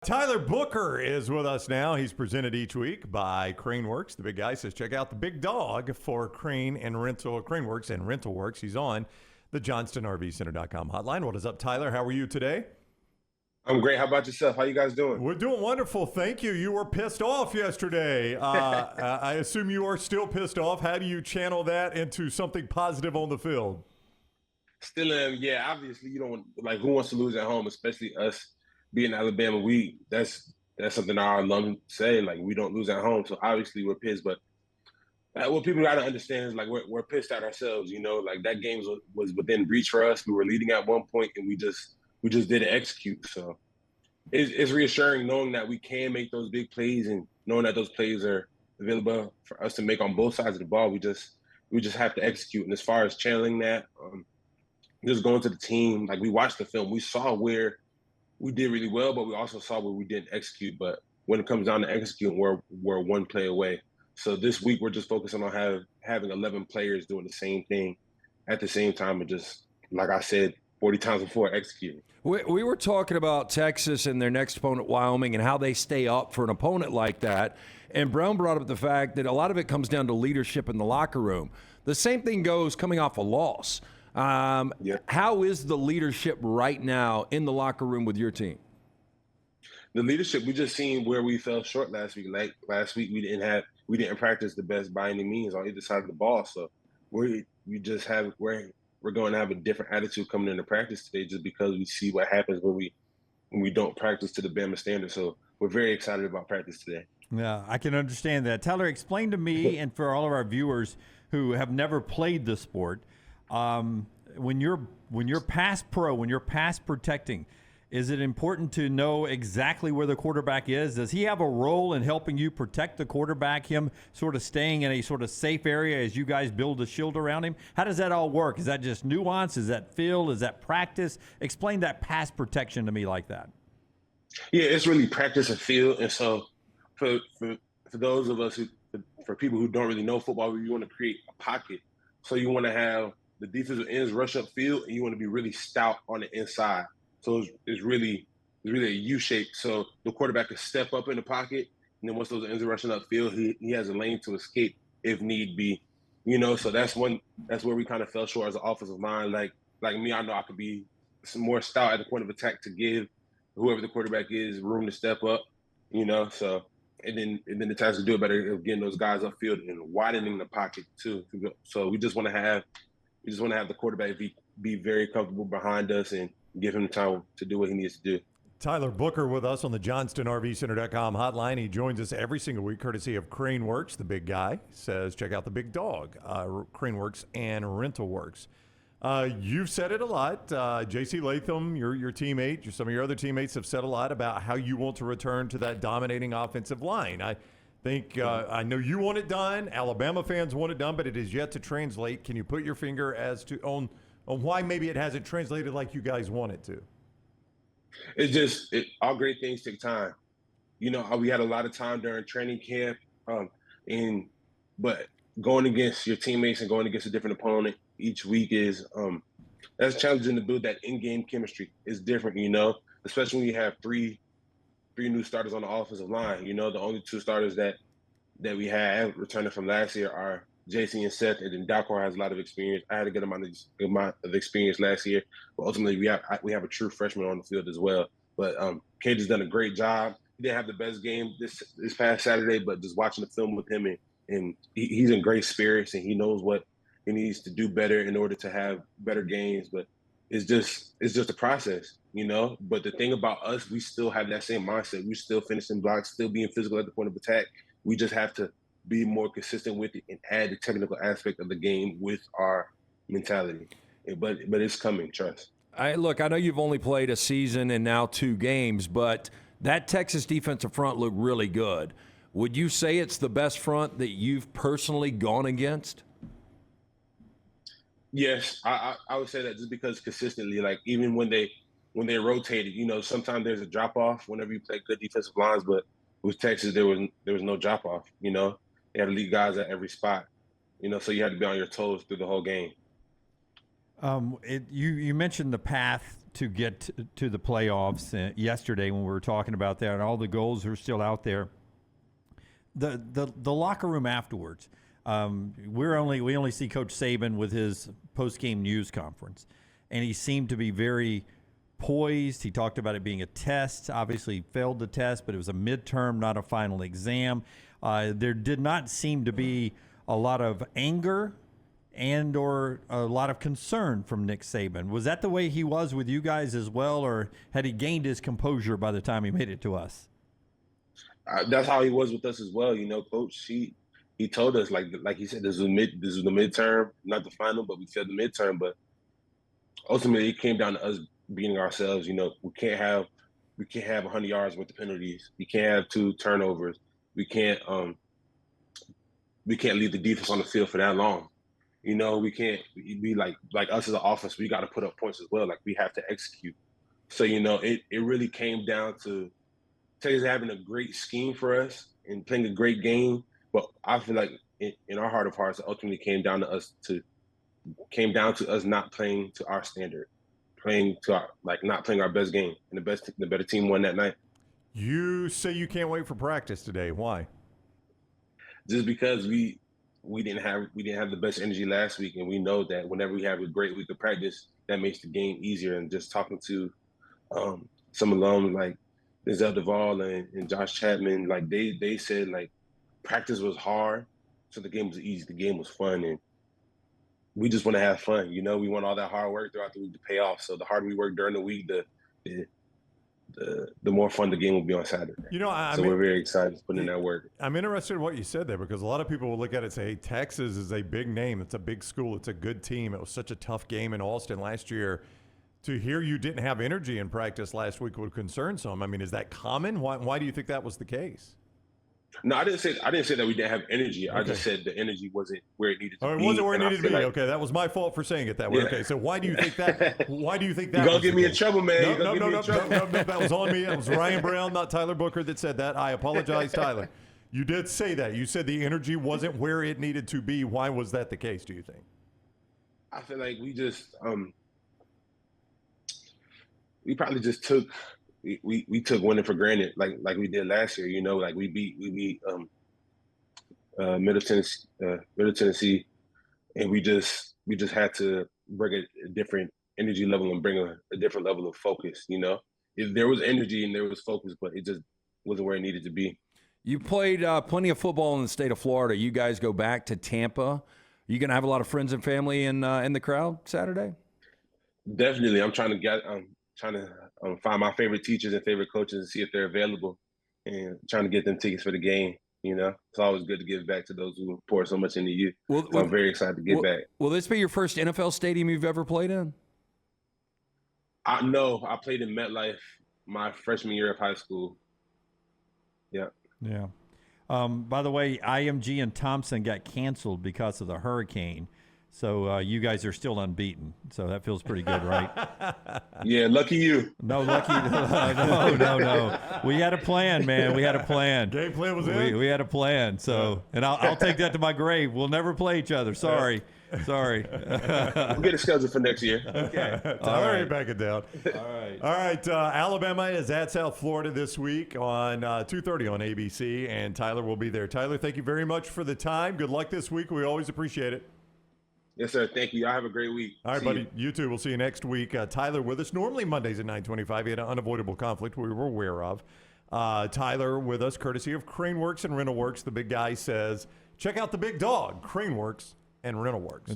Tyler Booker is with us now. He's presented each week by CraneWorks. The big guy says, check out the big dog for CraneWorks and Rental Works. He's on the JohnstonRVCenter.com hotline. What is up, Tyler? How are you today? I'm great. How about yourself? How you guys doing? We're doing wonderful. Thank you. You were pissed off yesterday. I assume you are still pissed off. How do you channel that into something positive on the field? Still am. Yeah, obviously you don't like who wants to lose at home, especially us being Alabama. That's something our alum say. Like we don't lose at home, so obviously we're pissed. But what people got to understand is like we're pissed at ourselves. You know, like that game was within reach for us. We were leading at one point, and we just didn't execute. So it's reassuring knowing that we can make those big plays and knowing that those plays are available for us to make on both sides of the ball. We just have to execute. And as far as channeling that, just going to the team, like we watched the film, we saw where we did really well, but we also saw where we didn't execute. But when it comes down to executing, we're one play away. So this week we're just focusing on having 11 players doing the same thing at the same time and just, like I said, 40 times before executing. We were talking about Texas and their next opponent, Wyoming, and how they stay up for an opponent like that. And Brown brought up the fact that a lot of it comes down to leadership in the locker room. The same thing goes coming off a loss. How is the leadership right now in the locker room with your team? The leadership, we just seen where we fell short last week. Like last week, we didn't practice the best by any means on either side of the ball. So we're going to have a different attitude coming into practice today, just because we see what happens when we don't practice to the Bama standard. So we're very excited about practice today. Yeah, I can understand that. Tyler, explain to me and for all of our viewers who have never played the sport. When you're pass protecting, is it important to know exactly where the quarterback is? Does he have a role in helping you protect the quarterback, him sort of staying in a sort of safe area as you guys build a shield around him? How does that all work? Is that just nuance? Is that feel? Is that practice? Explain that pass protection to me like that. Yeah, it's really practice and feel. And so for those of us for people who don't really know football, you want to create a pocket. So you want to have the defensive ends rush up field, and you want to be really stout on the inside. So it's really a U shape. So the quarterback can step up in the pocket, and then once those ends are rushing up field, he has a lane to escape if need be. You know, so that's where we kind of fell short as an offensive line. Like me, I know I could be some more stout at the point of attack to give whoever the quarterback is room to step up. You know, so and then the times to do it better of getting those guys upfield and widening the pocket too. So we just want to have the quarterback be very comfortable behind us and give him the time to do what he needs to do. Tyler Booker with us on the JohnstonRVCenter.com hotline. He joins us every single week, courtesy of CraneWorks. The big guy says, check out the big dog, CraneWorks and Rental Works. You've said it a lot. J.C. Latham, your teammate, some of your other teammates have said a lot about how you want to return to that dominating offensive line. I think I know you want it done. Alabama fans want it done, but it is yet to translate. Can you put your finger on why maybe it hasn't translated like you guys want it to? It's all great things take time. You know, we had a lot of time during training camp, but going against your teammates and going against a different opponent each week is that's challenging to build that in-game chemistry. It's different, you know, especially when you have three new starters on the offensive line. You know, the only two starters that we have returning from last year are JC and Seth, and then Dalcor has a lot of experience. I had a good amount of experience last year, but ultimately we have a true freshman on the field as well. But Cade has done a great job. He didn't have the best game this past Saturday, but just watching the film with him and he's in great spirits and he knows what he needs to do better in order to have better games. But it's just a process, you know. But the thing about us, we still have that same mindset. We still finishing blocks, still being physical at the point of attack. We just have to be more consistent with it and add the technical aspect of the game with our mentality. But it's coming, trust. I know you've only played a season and now 2 games, but that Texas defensive front looked really good. Would you say it's the best front that you've personally gone against? Yes, I would say that just because consistently, like even when they rotated, you know, sometimes there's a drop off whenever you play good defensive lines, but with Texas there was no drop off, you know. They had to lead guys at every spot, you know, so you had to be on your toes through the whole game. You mentioned the path to get to the playoffs yesterday when we were talking about that, and all the goals are still out there. The locker room afterwards, we only see Coach Saban with his post-game news conference, and he seemed to be very poised. He talked about it being a test. Obviously, he failed the test, but it was a midterm, not a final exam. There did not seem to be a lot of anger and or a lot of concern from Nick Saban. Was that the way he was with you guys as well, or had he gained his composure by the time he made it to us? That's how he was with us as well. Coach, he told us like he said, this was the midterm, not the final, but we failed the midterm. But ultimately, it came down to us beating ourselves. We can't have 100 yards with the penalties. We can't have 2 turnovers. We can't leave the defense on the field for that long. We can't be like us as an offense. We got to put up points as well. Like, we have to execute. So it really came down to Texas having a great scheme for us and playing a great game. But I feel like in our heart of hearts, it ultimately came down to us not playing to our standard, not playing our best game, and the better team won that night. You say you can't wait for practice today. Why? Just because we didn't have the best energy last week, and we know that whenever we have a great week of practice, that makes the game easier. And just talking to some alums like Denzel Duvall and Josh Chapman, like they said, like, practice was hard, so the game was easy. The game was fun, and we just want to have fun. We want all that hard work throughout the week to pay off. So the harder we work during the week, the more fun the game will be on Saturday. We're very excited to put in that work. I'm interested in what you said there, because a lot of people will look at it and say, hey, Texas is a big name. It's a big school. It's a good team. It was such a tough game in Austin last year. To hear you didn't have energy in practice last week would concern some. I mean, is that common? Why do you think that was the case? No, I didn't say that we didn't have energy. Okay. I just said the energy wasn't where it needed to be. It wasn't where it needed to be. Okay, that was my fault for saying it that way. Yeah. Okay, so why do you think that? Why do you think that? You're gonna get me in trouble, man. No, that was on me. It was Ryan Brown, not Tyler Booker, that said that. I apologize, Tyler. You did say that. You said the energy wasn't where it needed to be. Why was that the case, do you think? I feel like we just we probably just took winning for granted, like we did last year. Like we beat Middle Tennessee, and we just had to bring a different energy level and bring a different level of focus. There was energy and there was focus, but it just wasn't where it needed to be. You played plenty of football in the state of Florida. You guys go back to Tampa. You gonna have a lot of friends and family in the crowd Saturday? Definitely. I'm trying to find my favorite teachers and favorite coaches and see if they're available, and trying to get them tickets for the game. It's always good to give back to those who pour so much into you. So I'm very excited to get back. Will this be your first NFL stadium you've ever played in? No, I played in MetLife my freshman year of high school. Yeah. Yeah. By the way, IMG and Thompson got canceled because of the hurricane. So you guys are still unbeaten. So that feels pretty good, right? Yeah, lucky you. No, lucky. No. We had a plan, man. We had a plan. Game plan was in. We had a plan. So, and I'll take that to my grave. We'll never play each other. Sorry. We'll get a schedule for next year. Okay. Tyler ain't backing down. All right. Alabama is at South Florida this week on 2:30 on ABC, and Tyler will be there. Tyler, thank you very much for the time. Good luck this week. We always appreciate it. Yes, sir. Thank you. Y'all have a great week. All right, buddy. You too. We'll see you next week. Tyler with us. Normally Mondays at 9:25. He had an unavoidable conflict we were aware of. Tyler with us, courtesy of CraneWorks and RentalWorks. The big guy says, check out the big dog, CraneWorks and RentalWorks.